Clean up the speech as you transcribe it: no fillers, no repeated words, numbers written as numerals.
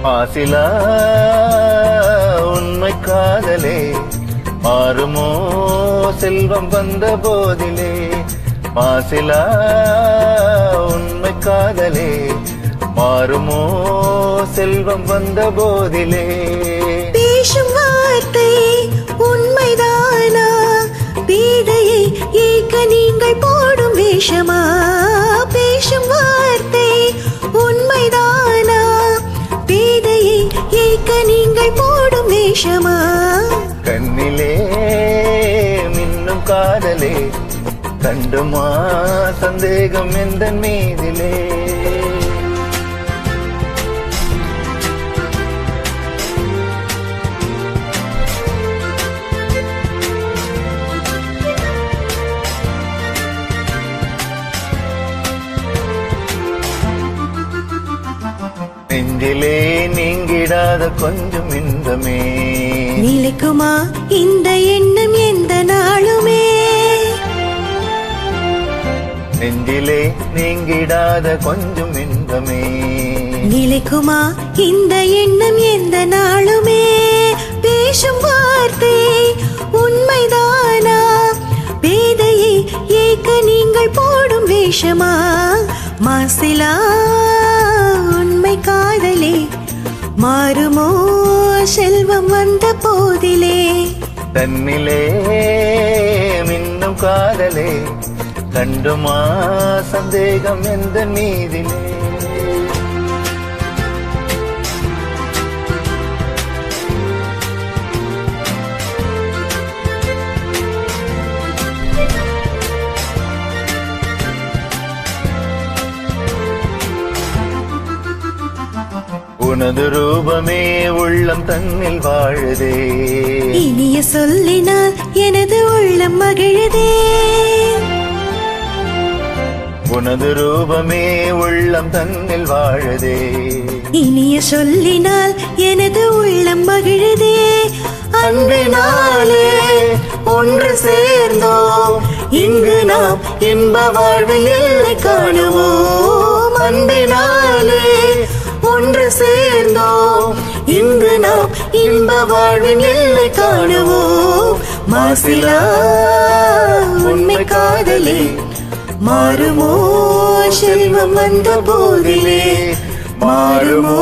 மாசிலா உண்மை காதலே மாறுமோ செல்வம் வந்த போதிலே. மாசிலா உண்மை காதலே மாறுமோ செல்வம் வந்த போதிலே. பேசும் வார்த்தை உண்மைதானா? பேதையை ஏக்க நீங்கள் போடும் வேஷமா? பேசும் வார்த்தை உண்மைதானா? பேதையை ஏக்க நீங்கள் போடும் வேஷமா? கண்ணிலே மின்னும் காதலே கண்டுமா சந்தேகம் எந்த மீதிலே. நெஞ்சிலே நீங்கிடாத கொஞ்சம் இன்பமே நிலைக்குமா இந்த எண்ணம் எந்த நாளுமே? நெஞ்சிலே நீங்கிடாத கொஞ்சம் இன்பமே நிலைக்குமா இந்த எண்ணம் எந்த நாளுமே? பேசும் வார்த்தை உண்மைதானா? பேதையை ஏக்க நீங்கள் போடும் வேஷமா? மாசிலா உண்மை காதலே மாறுமோ செல்வம் வந்த போதிலே. தன்னிலே மின்னும் காதலே கண்டுமா சந்தேகம் எந்த மீதிலே. உனது ரூபமே உள்ளம் தன்னில் வாழுதே. இனிய சொல்லினால் எனது உள்ளம் மகிழுதே. உனது ரூபமே உள்ளம் தன்னில் வாழுதே. இனிய சொல்லினால் எனது உள்ளம் மகிழுதே. அன்பினாலே ஒன்று சேர்ந்தோம் இங்கு நாம் இன்ப வாழ்வில் எல்லை காணுவோம். அன்பினாலே ஒன்று சேர்ந்தோம் இங்கு நாம் இன்ப வாழ்வின் எல்லை காணுவோம். மாசிலா உண்மை காதலே மாறுமோ செல்வம் வந்த போதிலே. மாறுமோ